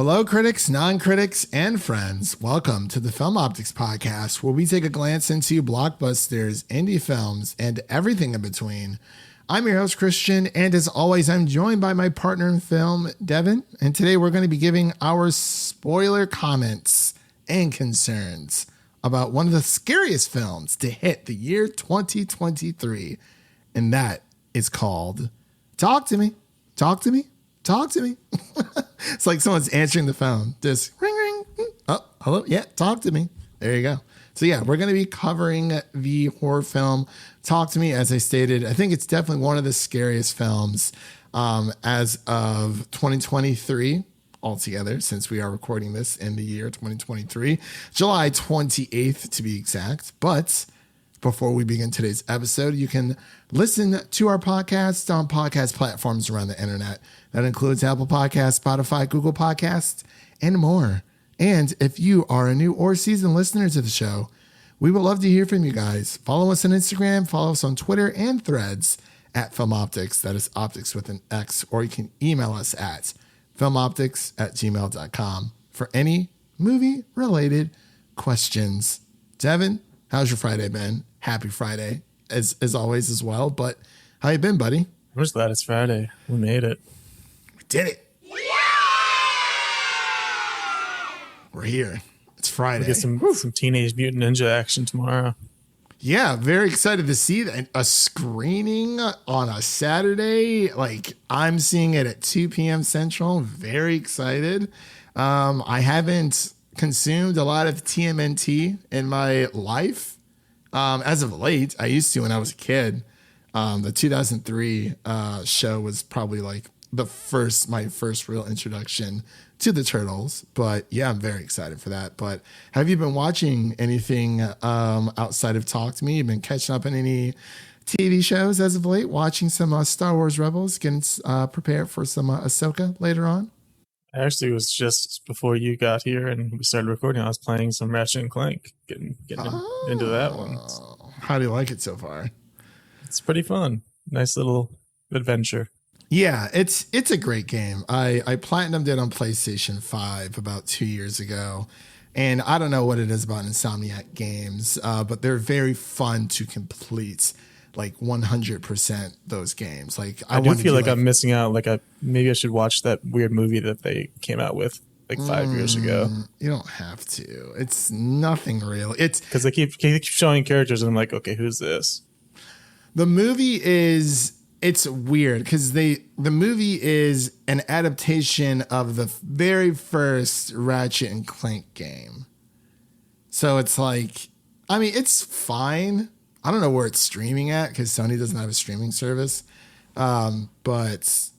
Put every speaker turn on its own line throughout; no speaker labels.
Hello, critics, non-critics, and friends. Welcome to the Film Optics Podcast, where we take a glance into blockbusters, indie films, and everything in between. I'm your host, Christian, and as always, I'm joined by my partner in film, Devin. And today we're going to be giving our spoiler comments and concerns about one of the scariest films to hit the year 2023. And that is called Talk to Me, Talk to Me, Talk to Me. It's like someone's answering the phone. Just ring, ring. Oh, hello. Yeah, talk to me. There you go. So yeah, we're going to be covering the horror film Talk to Me. As I stated, I think it's definitely one of the scariest films as of 2023 altogether, since we are recording this in the year 2023, July 28th to be exact. But before we begin today's episode, you can listen to our podcast on podcast platforms around the internet. That includes Apple Podcasts, Spotify, Google Podcasts, and more. And if you are a new or seasoned listener to the show, we would love to hear from you guys. Follow us on Instagram, follow us on Twitter and Threads at Film Optics. That is optics with an X. Or you can email us at filmoptics@gmail.com for any movie-related questions. Devin, how's your Friday been? Happy Friday, as always as well. But how you been, buddy?
I'm just glad it's Friday. We made it.
We did it. Yeah! We're here. It's Friday.
We get some Teenage Mutant Ninja action tomorrow.
Yeah, very excited to see that. A screening on a Saturday. Like, I'm seeing it at 2 p.m. Central. Very excited. I haven't consumed a lot of TMNT in my life. As of late, I used to when I was a kid. The 2003 show was probably like my first real introduction to the Turtles. But yeah, I'm very excited for that. But have you been watching anything outside of Talk to Me? You've been catching up on any TV shows as of late? Watching some Star Wars Rebels, getting prepared for some Ahsoka later on?
Actually, it was just before you got here and we started recording. I was playing some Ratchet and Clank, getting into that one.
How do you like it so far?
It's pretty fun. Nice little adventure.
Yeah, it's a great game. I platinumed it on PlayStation 5 about 2 years ago. And I don't know what it is about Insomniac games, but they're very fun to complete, like 100% those games. Like
I do feel like I'm missing out. Like maybe I should watch that weird movie that they came out with like 5 years ago.
You don't have to. It's nothing real. It's
because they keep showing characters and I'm like, okay, who's this?
The movie it's weird because the movie is an adaptation of the very first Ratchet and Clank game. So it's like, I mean, it's fine. I don't know where it's streaming at because Sony doesn't have a streaming service. But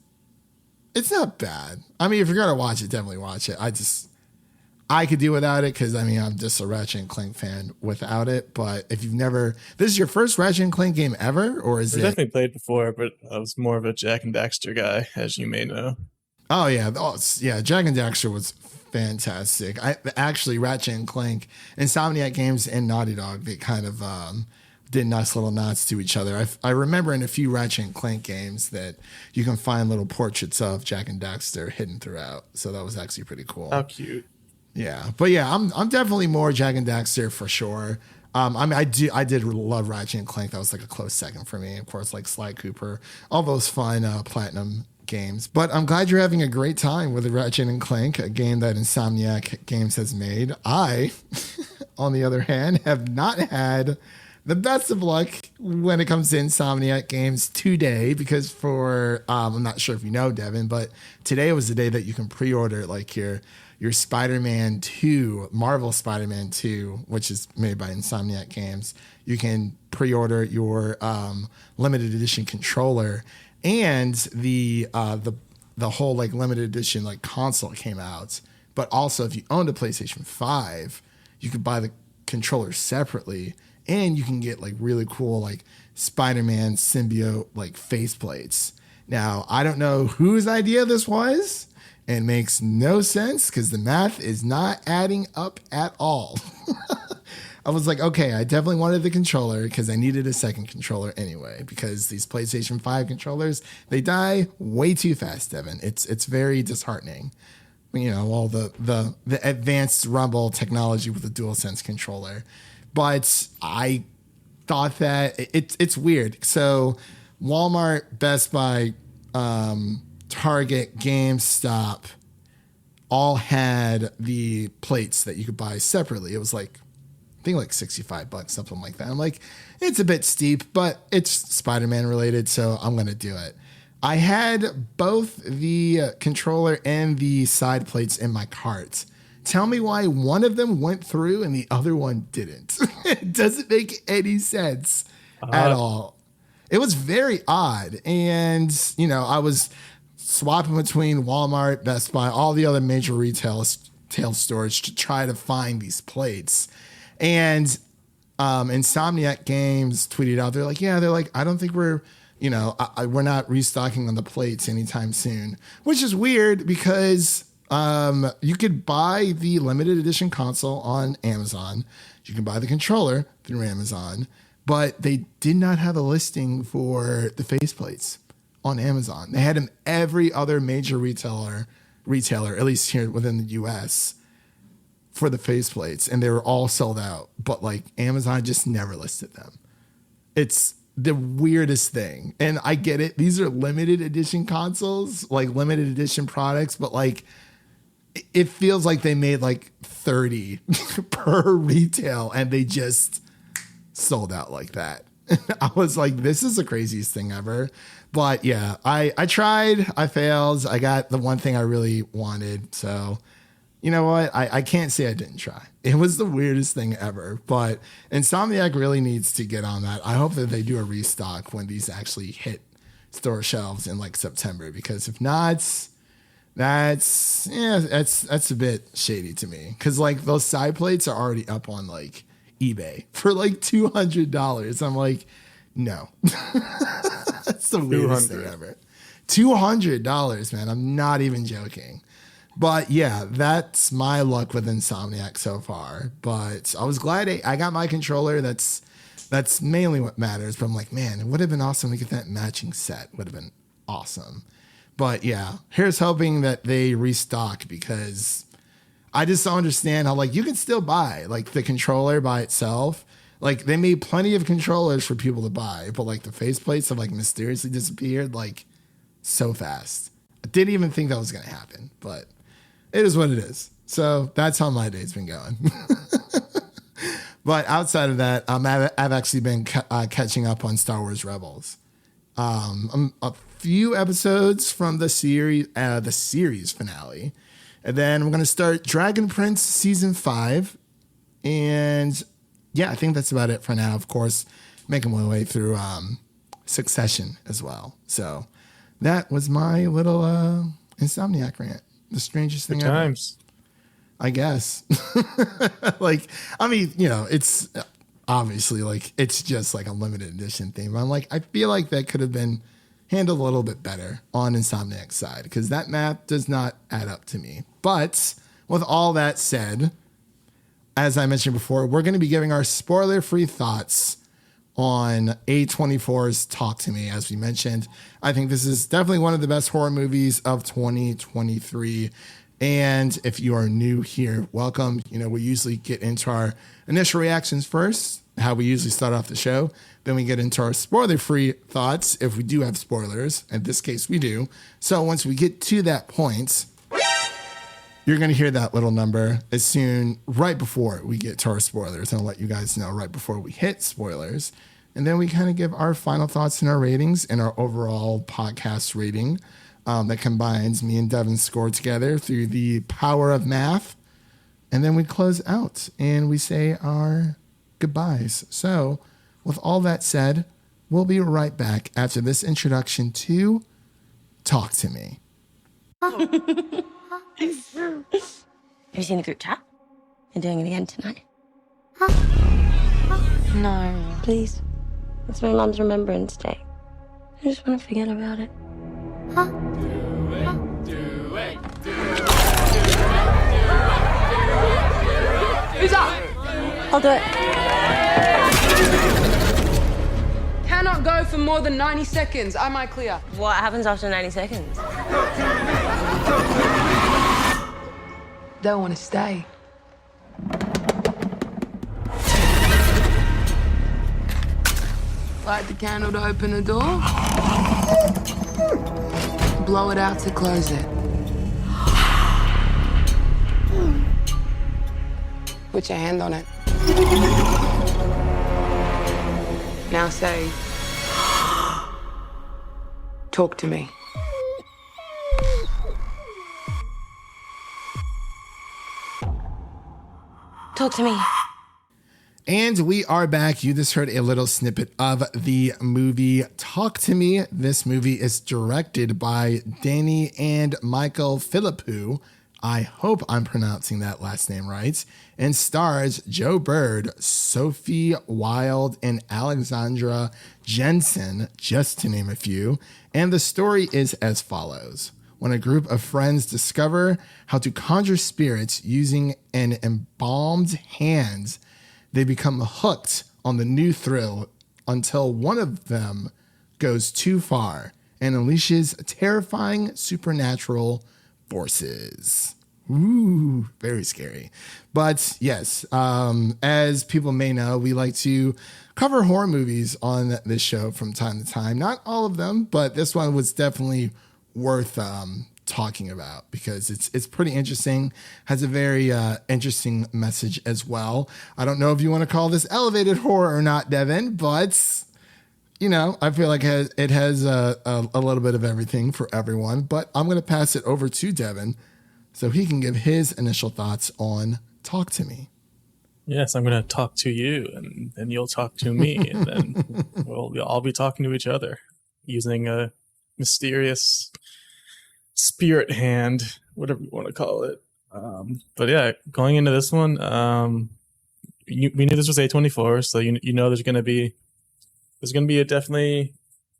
it's not bad. I mean, if you're going to watch it, definitely watch it. I could do without it because, I mean, I'm just a Ratchet and Clank fan without it. But if you've never... This is your first Ratchet and Clank game ever? Or is it...
I've definitely played before, but I was more of a Jack and Daxter guy, as you may know.
Oh, yeah. Yeah, Jack and Daxter was fantastic. Actually, Ratchet and Clank, Insomniac Games and Naughty Dog, they kind of did nice little nods to each other. I remember in a few Ratchet and Clank games that you can find little portraits of Jack and Daxter hidden throughout. So that was actually pretty cool.
How cute.
Yeah, but yeah, I'm definitely more Jack and Daxter for sure. I mean, I did love Ratchet and Clank. That was like a close second for me. Of course, like Sly Cooper, all those fun platinum games. But I'm glad you're having a great time with Ratchet and Clank, a game that Insomniac Games has made. I, on the other hand, have not had the best of luck when it comes to Insomniac Games today because I'm not sure if you know, Devin, but today was the day that you can pre-order like your Spider-Man 2, Marvel Spider-Man 2, which is made by Insomniac Games. You can pre-order your limited edition controller, and the whole like limited edition like console came out. But also, if you owned a PlayStation 5, you could buy the controller separately, and you can get like really cool like Spider-Man symbiote like faceplates. Now, I don't know whose idea this was. It makes no sense because the math is not adding up at all. I was like, okay, I definitely wanted the controller because I needed a second controller anyway, because these PlayStation 5 controllers, they die way too fast, Devin. It's very disheartening. all the advanced rumble technology with the DualSense controller. But I thought that it's weird. So Walmart, Best Buy, Target, GameStop all had the plates that you could buy separately. It was like, I think like $65, something like that. I'm like, it's a bit steep, but it's Spider-Man related, so I'm going to do it. I had both the controller and the side plates in my cart. Tell me why one of them went through and the other one didn't. It doesn't make any sense at all. It was very odd. And, I was swapping between Walmart, Best Buy, all the other major retail stores to try to find these plates. And Insomniac Games tweeted out, they're like, I don't think we're not restocking on the plates anytime soon, which is weird because you could buy the limited edition console on Amazon. You can buy the controller through Amazon, but they did not have a listing for the faceplates on Amazon. They had them every other major retailer, at least here within the US, for the faceplates, and they were all sold out. But like Amazon just never listed them. It's the weirdest thing. And I get it. These are limited edition consoles, like limited edition products, but like it feels like they made like 30 per retail and they just sold out like that. I was like, this is the craziest thing ever. But yeah, I tried, I failed. I got the one thing I really wanted. So you know what? I can't say I didn't try. It was the weirdest thing ever, but Insomniac really needs to get on that. I hope that they do a restock when these actually hit store shelves in like September, because if not, that's a bit shady to me. Cause like those side plates are already up on like eBay for like $200. I'm like, no, that's the weirdest thing ever. $200, man. I'm not even joking. But yeah, that's my luck with Insomniac so far. But I was glad I got my controller. That's mainly what matters. But I'm like, man, it would have been awesome to get that matching set. Would have been awesome. But yeah, here's hoping that they restock, because I just don't understand how like you can still buy like the controller by itself. Like they made plenty of controllers for people to buy, but like the faceplates have like mysteriously disappeared like so fast. I didn't even think that was going to happen, but it is what it is. So that's how my day's been going. But outside of that, I've actually been catching up on Star Wars Rebels. I'm a few episodes from the series finale. And then we're going to start Dragon Prince Season 5. And yeah, I think that's about it for now. Of course, making my way through Succession as well. So that was my little Insomniac rant. The strangest thing ever. Times. I guess. Like, I mean, it's obviously like, it's just like a limited edition thing. But I'm like, I feel like that could have been handled a little bit better on Insomniac's side, because that map does not add up to me. But with all that said, as I mentioned before, we're going to be giving our spoiler-free thoughts on A24's Talk to Me. As we mentioned, I think this is definitely one of the best horror movies of 2023. And if you are new here, welcome. We usually get into our initial reactions first, how we usually start off the show. Then we get into our spoiler-free thoughts, if we do have spoilers. In this case, we do. So once we get to that point, you're going to hear that little number right before we get to our spoilers. And I'll let you guys know right before we hit spoilers. And then we kind of give our final thoughts and our ratings and our overall podcast rating that combines me and Devin's score together through the power of math. And then we close out and we say our goodbyes. So with all that said, we'll be right back after this introduction to Talk to Me.
Have you seen the group chat? You're doing it again tonight. No. Please. It's my mom's Remembrance Day. I just want to forget about it.
Do it. Who's up?
I'll do it.
Cannot go for more than 90 seconds. Am I clear?
What happens after 90 seconds?
They'll want to stay. Light the candle to open the door. Blow it out to close it. Put your hand on it. Now say, talk to me.
Talk to me.
And we are back. You just heard a little snippet of the movie Talk to Me. This movie is directed by Danny and Michael Philippou. I hope I'm pronouncing that last name right. And stars Joe Bird, Sophie, Wilde, and Alexandra Jensen, just to name a few. And the story is as follows. When a group of friends discover how to conjure spirits using an embalmed hand, they become hooked on the new thrill until one of them goes too far and unleashes terrifying supernatural forces. Ooh, very scary. But yes, as people may know, we like to cover horror movies on this show from time to time. Not all of them, but this one was definitely worth talking about because it's pretty interesting, has a very interesting message as well. I don't know if you want to call this elevated horror or not, Devin, but you know, I feel like it has a little bit of everything for everyone. But I'm going to pass it over to Devin so he can give his initial thoughts on Talk to Me.
Yes, I'm going to talk to you, and then you'll talk to me, and then we'll all be talking to each other using a mysterious spirit hand, whatever you want to call it. But yeah, going into this one, we knew this was A24, so you know there's going to be definitely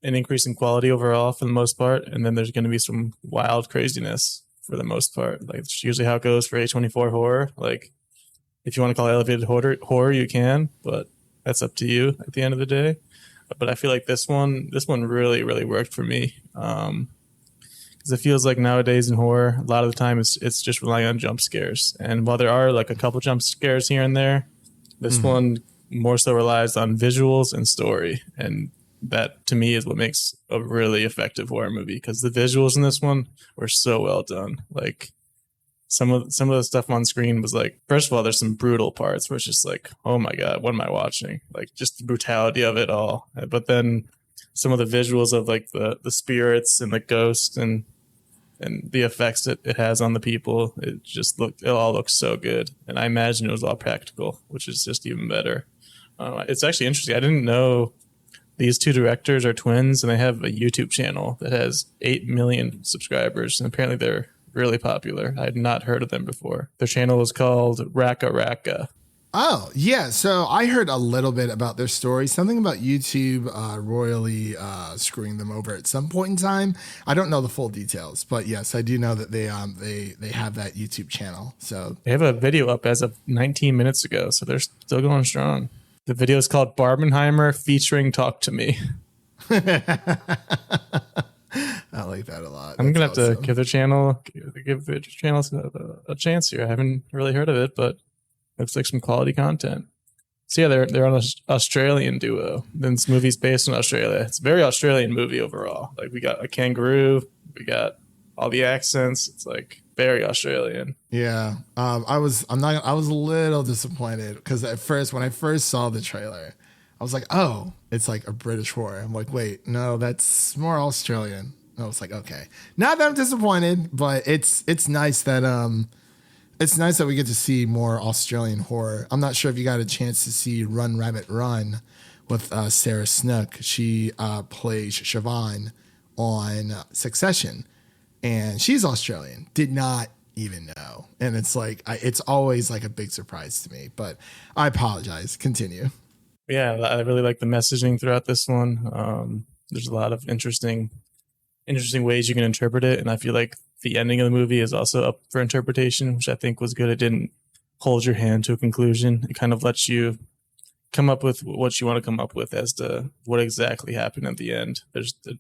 an increase in quality overall for the most part, and then there's going to be some wild craziness for the most part. Like it's usually how it goes for A24 horror. Like if you want to call it elevated horror, you can, but that's up to you at the end of the day. But I feel like this one really, really worked for me. Because it feels like nowadays in horror, a lot of the time it's just relying on jump scares. And while there are like a couple jump scares here and there, this one more so relies on visuals and story. And that to me is what makes a really effective horror movie, because the visuals in this one were so well done. Like some of the stuff on screen was like, first of all, there's some brutal parts where it's just like, oh my God, what am I watching? Like just the brutality of it all. But then some of the visuals of like the spirits and the ghost and the effects it has on the people, it all looks so good. And I imagine it was all practical, which is just even better. It's actually interesting. I didn't know these two directors are twins, and they have a YouTube channel that has 8 million subscribers. And apparently they're really popular. I had not heard of them before. Their channel is called Raka Raka.
Oh, yeah. So I heard a little bit about their story, something about YouTube royally screwing them over at some point in time. I don't know the full details, but yes, I do know that they have that YouTube channel. So
they have a video up as of 19 minutes ago, so they're still going strong. The video is called Barbenheimer featuring Talk to Me.
I like that a lot.
I'm going to have to give their channel a chance here. I haven't really heard of it, but looks like some quality content. So yeah, they're an Australian duo. Then this movie's based in Australia. It's a very Australian movie overall. Like we got a kangaroo, we got all the accents. It's like very Australian.
Yeah. I was a little disappointed because at first, when I first saw the trailer, I was like, oh, it's like a British horror. I'm like, wait, no, that's more Australian. I was like, okay. Not that I'm disappointed, but it's nice that we get to see more Australian horror. I'm not sure if you got a chance to see Run Rabbit Run with Sarah Snook. She plays Siobhan on Succession, and she's Australian. Did not even know. And it's like, it's always like a big surprise to me, but I apologize. Continue.
Yeah, I really like the messaging throughout this one. There's a lot of interesting ways you can interpret it. And I feel like the ending of the movie is also up for interpretation, which I think was good. It didn't hold your hand to a conclusion. It kind of lets you come up with what you want to come up with as to what exactly happened at the end. There's a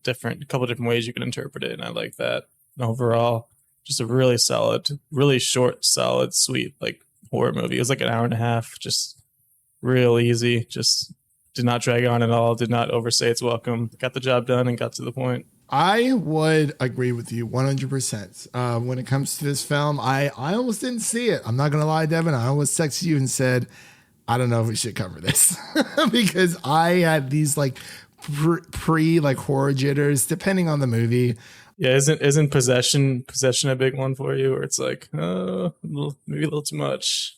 couple different ways you can interpret it, and I like that. And overall, just a really solid, really short, solid, sweet like horror movie. It was like an hour and a half, just real easy. Just did not drag on at all. Did not overstay its welcome. Got the job done and got to the point.
I would agree with you 100%. When it comes to this film, I almost didn't see it. I'm not going to lie, Devin. I almost texted you and said, I don't know if we should cover this because I had these like pre like horror jitters depending on the movie.
Yeah, isn't possession a big one for you, or it's like, maybe a little too much?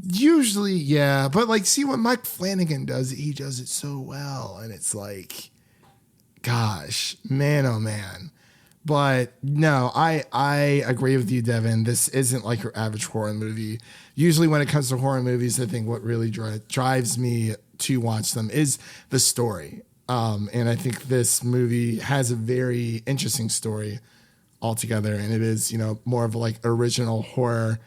Usually, yeah, but like, see what Mike Flanagan does, he does it so well, and it's like, gosh, man, oh man. But no, I agree with you, Devin. This isn't like your average horror movie. Usually, when it comes to horror movies, I think what really drives me to watch them is the story. And I think this movie has a very interesting story altogether. And it is, more of like original horror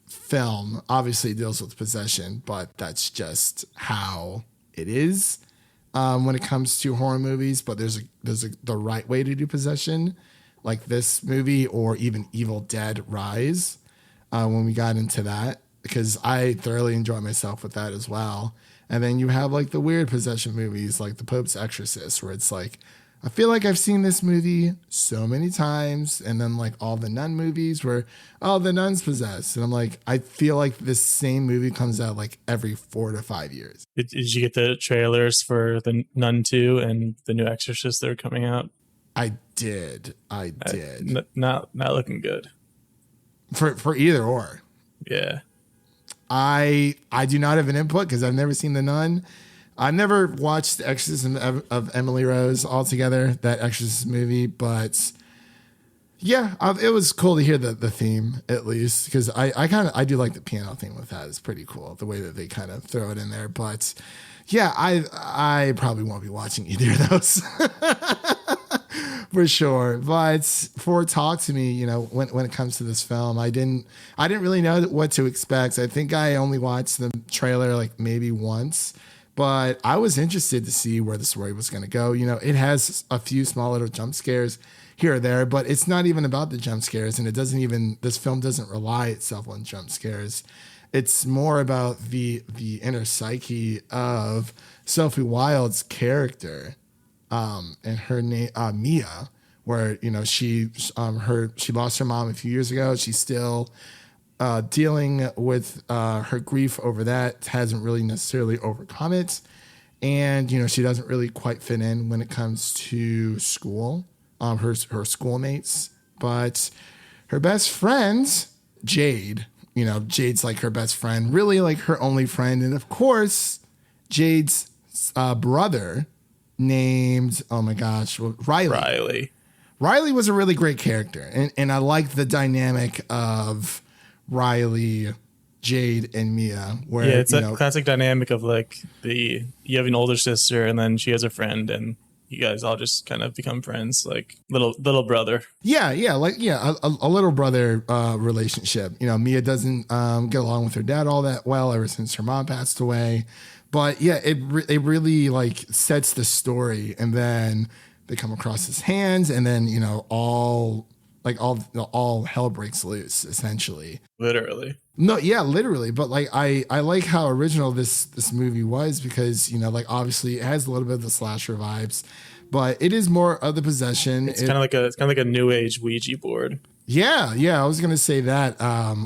film. Obviously it deals with possession, but that's just how it is when it comes to horror movies. But there's the right way to do possession, like this movie or even Evil Dead Rise. When we got into that, because I thoroughly enjoy myself with that as well. And then you have like the weird possession movies like The Pope's Exorcist, where it's like, I feel like I've seen this movie so many times. And then like all the nun movies where, oh, the nun's possessed. And I'm like, I feel like this same movie comes out like every 4 to 5 years.
Did you get the trailers for the Nun 2 and the new Exorcist that are coming out?
I did.
Not looking good.
For either or.
Yeah.
I do not have an input because I've never seen The Nun. I've never watched The Exorcism of Emily Rose altogether, that Exorcist movie. But yeah, it was cool to hear the theme at least, because I do like the piano theme with that. It's pretty cool the way that they kind of throw it in there. But yeah, I probably won't be watching either of those. For sure. But for Talk to Me, when it comes to this film, I didn't really know what to expect. I think I only watched the trailer like maybe once, but I was interested to see where the story was going to go. It has a few small little jump scares here or there, but it's not even about the jump scares. And this film doesn't rely itself on jump scares. It's more about the inner psyche of Sophie Wilde's character. And her name, Mia, where, she lost her mom a few years ago. She's still dealing with her grief over that, hasn't really necessarily overcome it. And, she doesn't really quite fit in when it comes to school, her schoolmates. But her best friend, Jade, Jade's like her best friend, really like her only friend. And of course, Jade's brother, named, oh my gosh, Riley. Riley was a really great character. And I liked the dynamic of Riley, Jade, and Mia. Where,
yeah, it's a classic dynamic of like you have an older sister and then she has a friend and you guys all just kind of become friends, like little brother. Yeah, a little brother relationship. Mia doesn't get along with her dad all that well ever since her mom passed away. But yeah, it really like sets the story, and then they come across his hands, and then all hell breaks loose essentially. Literally.
No, yeah, literally. But like I like how original this movie was, because like obviously it has a little bit of the slasher vibes, but it is more of the possession.
It's kind of like a new age Ouija board. Yeah,
I was gonna say that,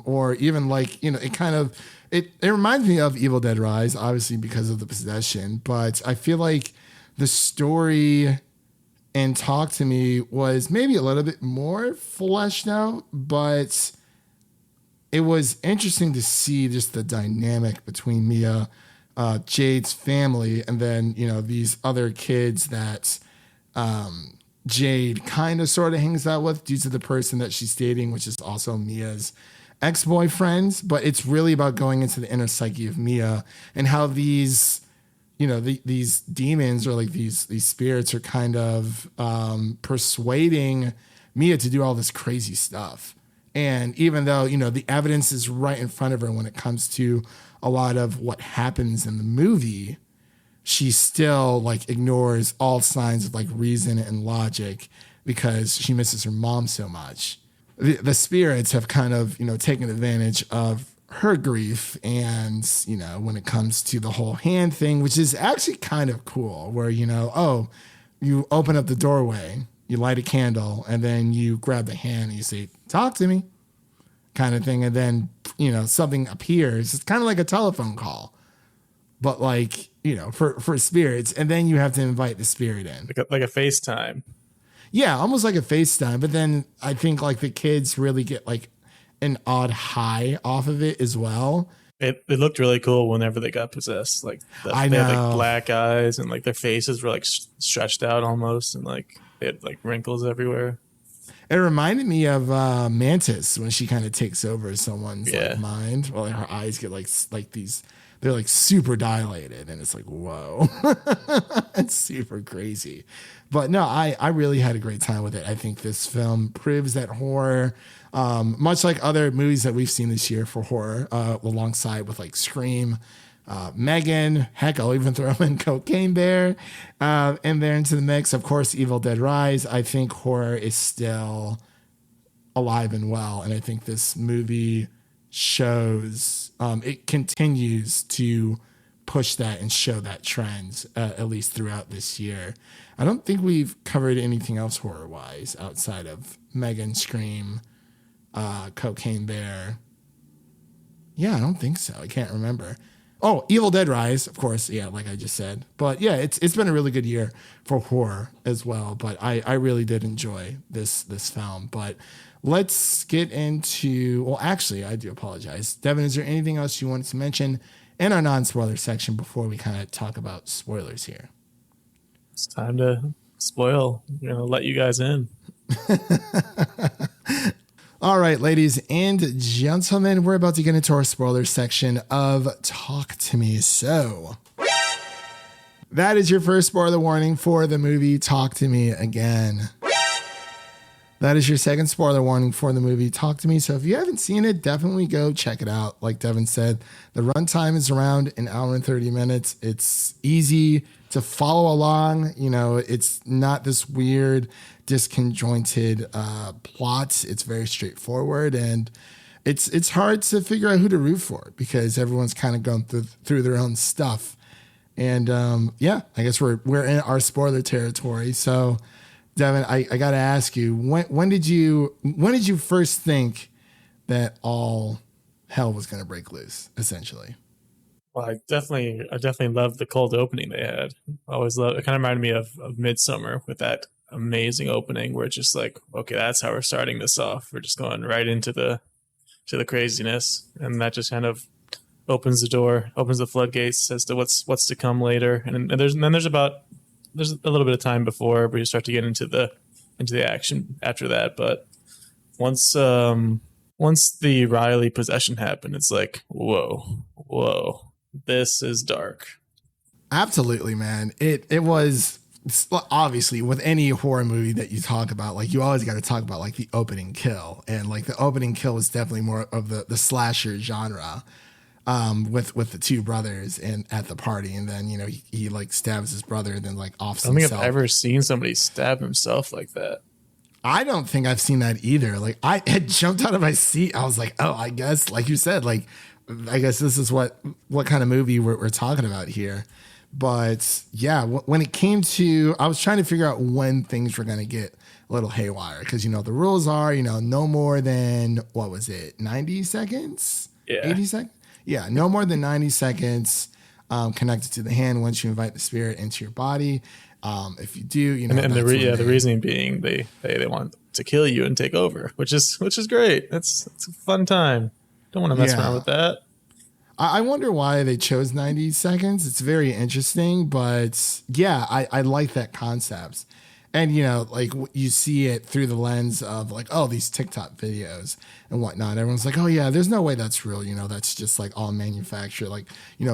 or even like it kind of. It reminds me of Evil Dead Rise, obviously because of the possession, but I feel like the story in Talk to Me was maybe a little bit more fleshed out, but it was interesting to see just the dynamic between Mia, Jade's family, and then, these other kids that Jade kind of sort of hangs out with due to the person that she's dating, which is also Mia's ex-boyfriends. But it's really about going into the inner psyche of Mia and how these these demons, or like these spirits, are kind of persuading Mia to do all this crazy stuff. And even though the evidence is right in front of her when it comes to a lot of what happens in the movie, she still like ignores all signs of like reason and logic because she misses her mom so much. the spirits have kind of, taken advantage of her grief. And, when it comes to the whole hand thing, which is actually kind of cool, where, you open up the doorway, you light a candle, and then you grab the hand and you say, talk to me, kind of thing. And then, something appears. It's kind of like a telephone call, but like, for spirits. And then you have to invite the spirit in.
Like a FaceTime.
Yeah, almost like a FaceTime. But then I think like the kids really get like an odd high off of it as well.
It looked really cool whenever they got possessed. Like
I
they
know.
had like black eyes and like their faces were like stretched out almost, and like they had like wrinkles everywhere.
It reminded me of Mantis when she kind of takes over someone's like, mind. Well, her eyes get like these. They're like super dilated, and it's like, whoa, it's super crazy. But no, I really had a great time with it. I think this film proves that horror, much like other movies that we've seen this year for horror, alongside with like Scream, Megan, heck, I'll even throw in Cocaine Bear in there into the mix. Of course, Evil Dead Rise. I think horror is still alive and well, and I think this movie shows it continues to push that and show that trend, at least throughout this year. I don't think we've covered anything else horror wise outside of Megan, Scream, Cocaine Bear. Yeah, I don't think so. I can't remember. Oh, Evil Dead Rise, of course. Yeah, like I just said. But yeah, it's been a really good year for horror as well. But I really did enjoy this film. But let's get into, well, actually, I do apologize. Devin, is there anything else you wanted to mention in our non-spoiler section before we kind of talk about spoilers here?
It's time to spoil, let you guys in.
All right, ladies and gentlemen, we're about to get into our spoiler section of Talk to Me. So that is your first spoiler warning for the movie Talk to Me Again. That is your second spoiler warning for the movie Talk to Me. So if you haven't seen it, definitely go check it out. Like Devin said, the runtime is around an hour and 30 minutes. It's easy to follow along. It's not this weird, disconjointed plot. It's very straightforward, and it's hard to figure out who to root for because everyone's kind of going through their own stuff. And I guess we're in our spoiler territory. So Devin, I got to ask you, when did you first think that all hell was going to break loose, essentially?
Well, I definitely loved the cold opening they had. I always loved it. Kind of reminded me of Midsummer with that amazing opening where it's just like, okay, that's how we're starting this off. We're just going right into the craziness, and that just kind of opens the floodgates as to what's to come later. And there's a little bit of time before we start to get into the action after that. But once the Riley possession happened, it's like, whoa, this is dark.
Absolutely, man. It was obviously with any horror movie that you talk about, like you always got to talk about like the opening kill, and like the opening kill is definitely more of the slasher genre. With the two brothers and at the party, and then he like stabs his brother and then like offs himself.
I don't think I've ever seen somebody stab himself like that.
I don't think I've seen that either. Like I had jumped out of my seat. I was like, oh, I guess like you said, like I guess this is what kind of movie we're talking about here. But yeah, when it came to, I was trying to figure out when things were going to get a little haywire because the rules are no more than, what was it, 90 seconds?
Yeah.
80 seconds. Yeah, no more than 90 seconds connected to the hand once you invite the spirit into your body. If you do,
and the reasoning being they want to kill you and take over, which is great. It's a fun time. Don't want to mess around with that.
I wonder why they chose 90 seconds. It's very interesting, but yeah, I like that concept. And, like you see it through the lens of like, oh, these TikTok videos and whatnot. Everyone's like, oh, yeah, there's no way that's real. That's just like all manufactured, like,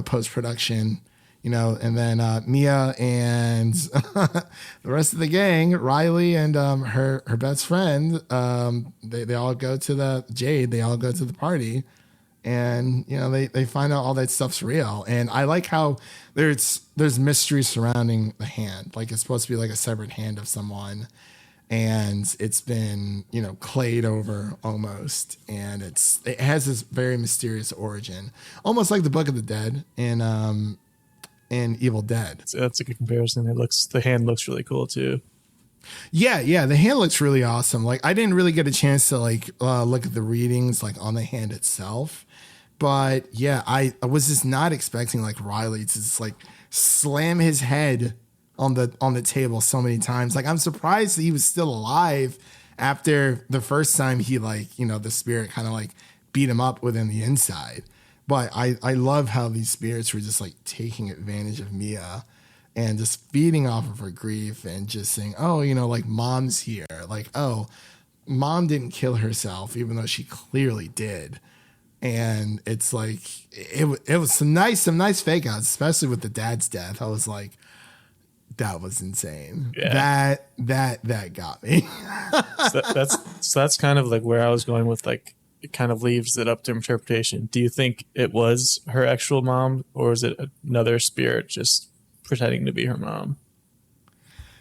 post-production, and then Mia and the rest of the gang, Riley and her best friend, they all go to they all go to the party. And, they find out all that stuff's real. And I like how there's mystery surrounding the hand. Like it's supposed to be like a severed hand of someone. and it's been, clayed over almost. And it has this very mysterious origin, almost like the Book of the Dead in Evil Dead.
That's a good comparison. The hand looks really cool too.
Yeah. The hand looks really awesome. Like, I didn't really get a chance to look at the readings like on the hand itself, but yeah, I was just not expecting like Riley to just like slam his head on the table so many times. Like, I'm surprised that he was still alive after the first time he the spirit kind of like beat him up within the inside. But I love how these spirits were just like taking advantage of Mia and just feeding off of her grief and just saying, oh, like mom's here. Like, oh, mom didn't kill herself, even though she clearly did. And it's like, it was some nice fake outs, especially with the dad's death. I was like, that was insane. Yeah. That got me.
that's kind of like where I was going with, like, it kind of leaves it up to interpretation. Do you think it was her actual mom, or is it another spirit just pretending to be her mom?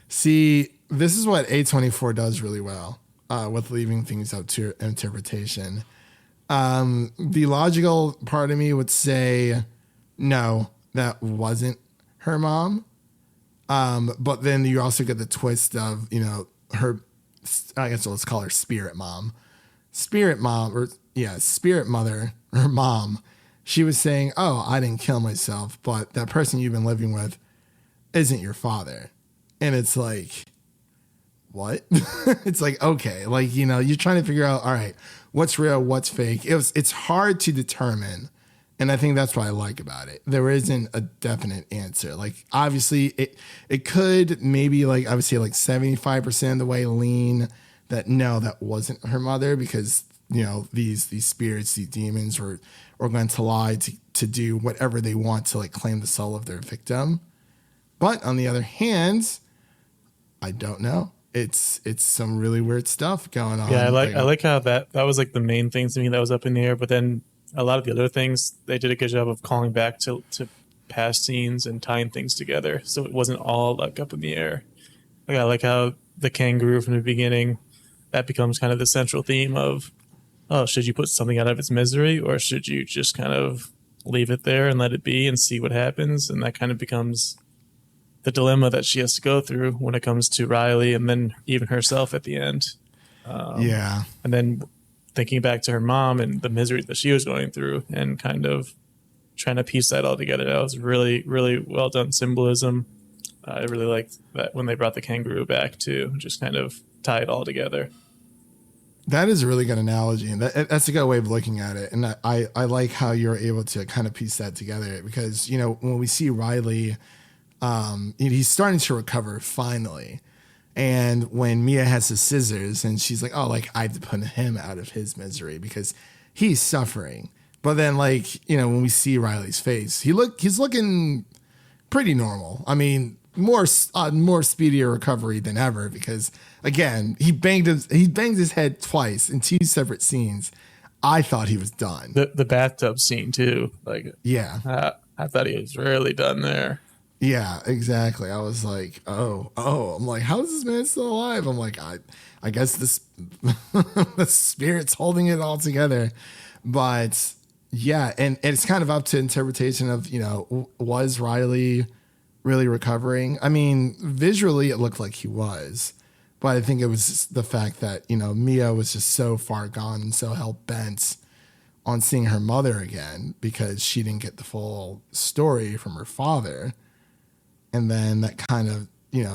See, this is what A24 does really well with leaving things up to interpretation. The logical part of me would say, no, that wasn't her mom. But then you also get the twist of, her, I guess let's call her spirit mom. Spirit mother, her mom. She was saying, oh, I didn't kill myself, but that person you've been living with isn't your father. And it's like, what? It's like, okay, like, you're trying to figure out, all right, what's real, what's fake. It's hard to determine. And I think that's what I like about it. There isn't a definite answer. Like, obviously it could maybe, like, I would say like 75% of the way lean that no, that wasn't her mother, because, these spirits, these demons are going to lie to do whatever they want to, like, claim the soul of their victim. But on the other hand, I don't know. It's some really weird stuff going on.
Yeah, I like how that was like the main thing to me that was up in the air. But then a lot of the other things, they did a good job of calling back to past scenes and tying things together, so it wasn't all like up in the air. Like, I like how the kangaroo from the beginning, that becomes kind of the central theme of, oh, should you put something out of its misery, or should you just kind of leave it there and let it be and see what happens? And that kind of becomes the dilemma that she has to go through when it comes to Riley and then even herself at the end.
Yeah.
And then thinking back to her mom and the misery that she was going through and kind of trying to piece that all together. That was really, really well done symbolism. I really liked that when they brought the kangaroo back too, just kind of tie it all together.
That is a really good analogy, and that's a good way of looking at it. And I like how you're able to kind of piece that together, because, when we see Riley, he's starting to recover finally. And when Mia has the scissors and she's like, oh, like, I have to put him out of his misery because he's suffering. But then, like, when we see Riley's face, he's looking pretty normal. I mean, more speedier recovery than ever, because again, he banged his head twice in two separate scenes. I thought he was done.
The bathtub scene too. Like,
yeah,
I thought he was really done there.
Yeah, exactly. I was like, oh. I'm like, how is this man still alive? I'm like, I guess this the spirit's holding it all together. But yeah, and it's kind of up to interpretation of, was Riley really recovering? I mean, visually it looked like he was, but I think it was just the fact that, Mia was just so far gone and so hell-bent on seeing her mother again because she didn't get the full story from her father. And then that kind of,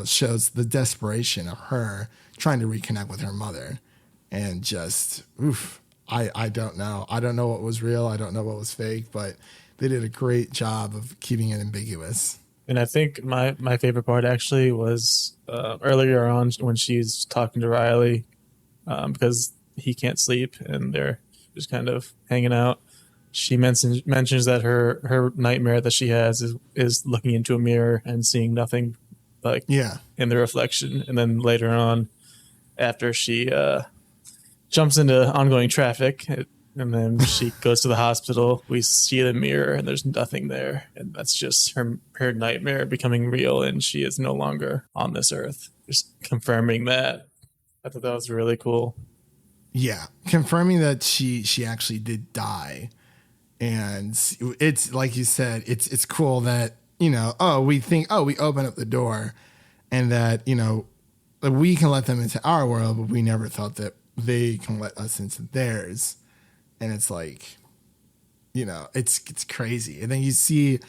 shows the desperation of her trying to reconnect with her mother. And just, I don't know. I don't know what was real. I don't know what was fake, but they did a great job of keeping it ambiguous. And
I think my favorite part actually was earlier on when she's talking to Riley, because he can't sleep and they're just kind of hanging out. She mentions that her nightmare that she has is looking into a mirror and seeing nothing, like, in the reflection. And then later on, after she jumps into ongoing traffic and then she goes to the hospital, we see the mirror and there's nothing there. And that's just her nightmare becoming real, and she is no longer on this earth. Just confirming that I thought that was really cool.
Yeah, confirming that she actually did die. And it's like you said, it's cool that, we open up the door and that, we can let them into our world, but we never thought that they can let us into theirs. And it's like, it's crazy. And then you see,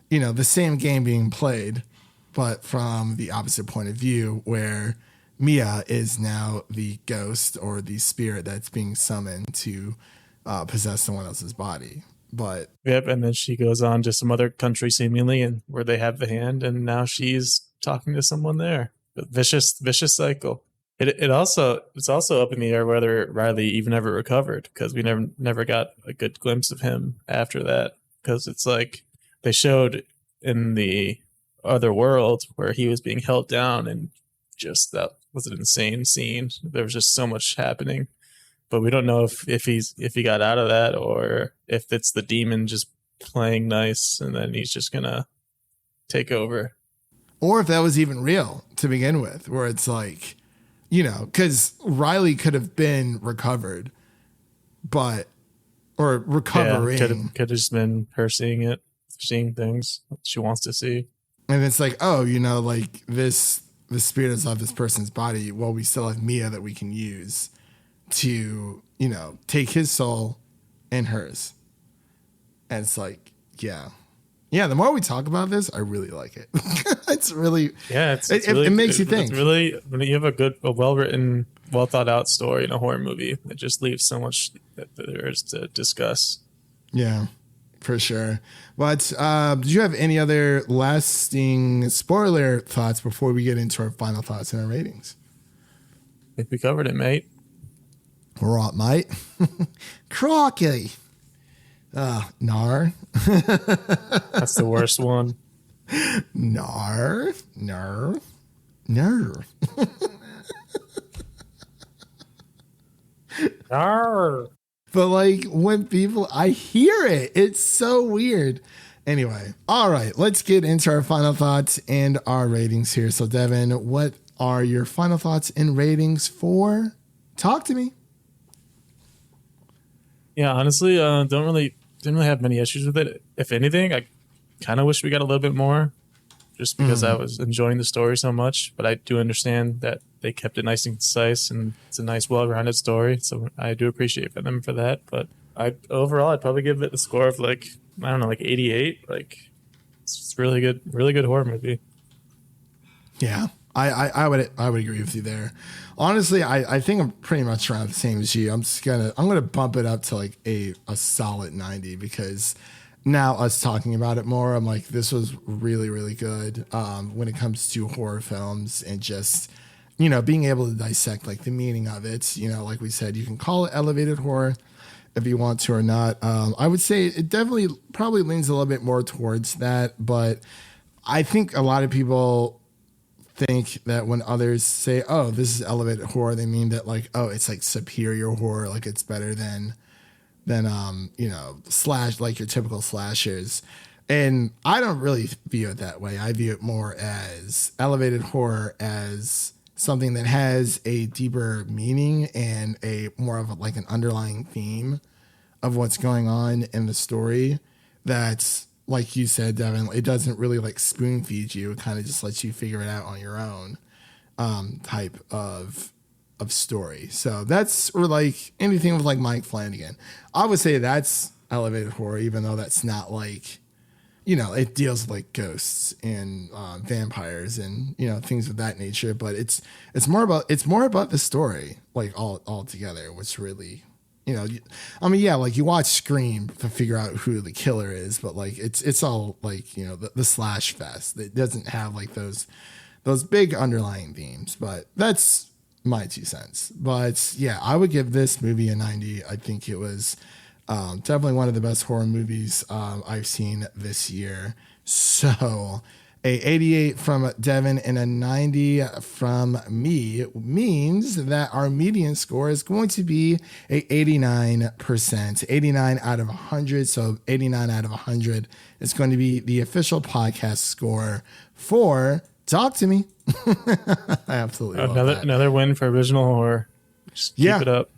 the same game being played, but from the opposite point of view, where Mia is now the ghost or the spirit that's being summoned to possess someone else's body. But
yep, and then she goes on to some other country seemingly, and where they have the hand, and now she's talking to someone there. Vicious cycle. It's also up in the air whether Riley even ever recovered, because we never got a good glimpse of him after that. Because it's like they showed in the other world where he was being held down, and just that was an insane scene. There was just so much happening. But we don't know if he got out of that, or if it's the demon just playing nice and then he's just gonna take over,
or if that was even real to begin with, where it's like, because Riley could have been recovered, or recovering.
Could have just been her seeing things she wants to see,
and it's like, like the spirit is of this person's body. Well, we still have Mia that we can use to, take his soul and hers. And it's like, yeah, the more we talk about this, I really like it. It's really, it makes you think.
It's really, when you have a well-written, well thought out story in a horror movie, it just leaves so much that there is to discuss.
Yeah, for sure. But did you have any other lasting spoiler thoughts before we get into our final thoughts and our ratings?
I think we covered it, mate.
All right, mate. Crocky. Nar.
That's the worst one.
Nar. But like when people, I hear it, it's so weird. Anyway, all right, let's get into our final thoughts and our ratings here. So Devin, what are your final thoughts and ratings for Talk to Me?
Yeah, honestly, didn't really have many issues with it. If anything, I kind of wish we got a little bit more, just because I was enjoying the story so much. But I do understand that they kept it nice and concise, and it's a nice, well-rounded story. So I do appreciate them for that. But I'd probably give it a score of like 88. Like, it's really good horror movie.
Yeah, I would agree with you there. Honestly, I think I'm pretty much around the same as you. I'm gonna bump it up to like a solid 90, because now us talking about it more, I'm like, this was really, really good when it comes to horror films, and just, being able to dissect like the meaning of it. Like we said, you can call it elevated horror if you want to or not. I would say it definitely probably leans a little bit more towards that, but I think a lot of people think that when others say, oh, this is elevated horror, they mean that like, oh, it's like superior horror, like it's better than slash, like your typical slashers. And I don't really view it that way. I view it more as elevated horror, as something that has a deeper meaning and a more of like an underlying theme of what's going on in the story. That's, like you said, Devin, it doesn't really like spoon feed you. It kind of just lets you figure it out on your own type of story. So that's, or like anything with like Mike Flanagan. I would say that's elevated horror, even though that's not like, it deals with like ghosts and vampires and, things of that nature. But it's more about the story, like all together, which really, like you watch Scream to figure out who the killer is, but like it's all like, the slash fest. It doesn't have like those big underlying themes, but that's my 2 cents. But yeah, I would give this movie a 90. I think it was definitely one of the best horror movies I've seen this year. So a 88 from Devin and a 90 from me means that our median score is going to be a 89%, 89 out of 100. So 89 out of 100 is going to be the official podcast score for talk to me. I absolutely love that.
Another win for original horror. Just keep it up.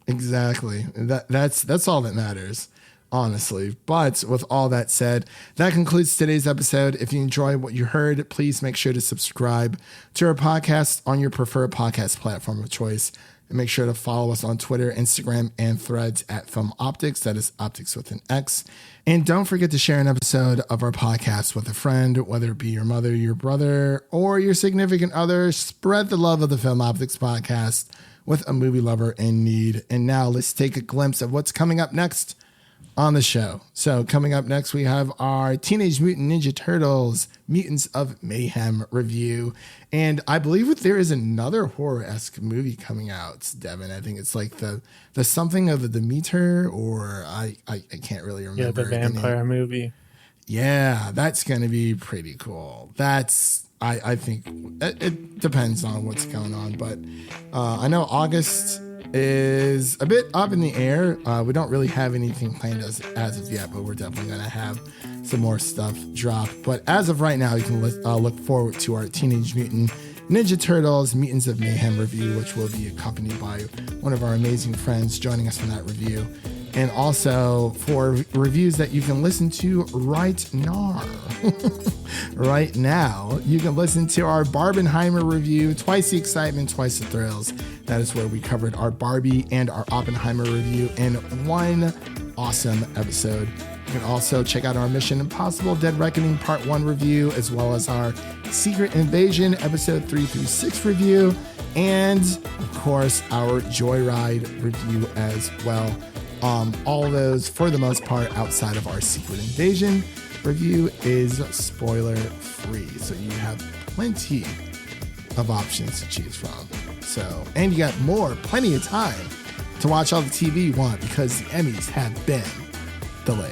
Exactly. That's all that matters, honestly. But with all that said, that concludes today's episode. If you enjoy what you heard, please make sure to subscribe to our podcast on your preferred podcast platform of choice. And make sure to follow us on Twitter, Instagram, and Threads at Film Optics. That is Optics with an X. And don't forget to share an episode of our podcast with a friend, whether it be your mother, your brother, or your significant other. Spread the love of the Film Optics podcast with a movie lover in need. And now let's take a glimpse of what's coming up next on the show. So coming up next, we have our Teenage Mutant Ninja Turtles Mutants of Mayhem review. And I believe there is another horror-esque movie coming out, Devin. I think it's like the something of the Demeter, or I can't really remember.
Yeah, the vampire movie.
Yeah, that's going to be pretty cool. I think it depends on what's going on. But I know August is a bit up in the air. We don't really have anything planned as of yet, but we're definitely going to have some more stuff drop. But as of right now, you can look forward to our Teenage Mutant Ninja Turtles Mutants of Mayhem review, which will be accompanied by one of our amazing friends joining us in that review. And also for reviews that you can listen to right now. Right now, you can listen to our Barbenheimer review, Twice the Excitement, Twice the Thrills. That is where we covered our Barbie and our Oppenheimer review in one awesome episode. You can also check out our Mission Impossible Dead Reckoning Part 1 review, as well as our Secret Invasion Episode 3 through 6 review, and of course, our Joyride review as well. All those, for the most part, outside of our Secret Invasion review, is spoiler free. So you have plenty of options to choose from. So, and you got plenty of time to watch all the TV you want, because the Emmys have been delayed,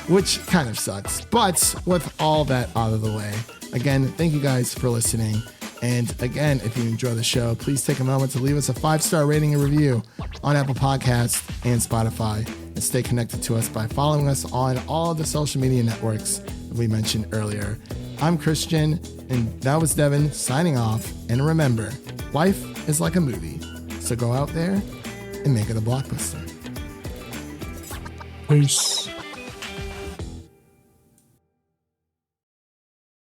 which kind of sucks. But with all that out of the way, again, thank you guys for listening. And again, if you enjoy the show, please take a moment to leave us a 5-star rating and review on Apple Podcasts and Spotify. And stay connected to us by following us on all of the social media networks that we mentioned earlier. I'm Christian, and that was Devin signing off. And remember, life is like a movie. So go out there and make it a blockbuster.
Peace.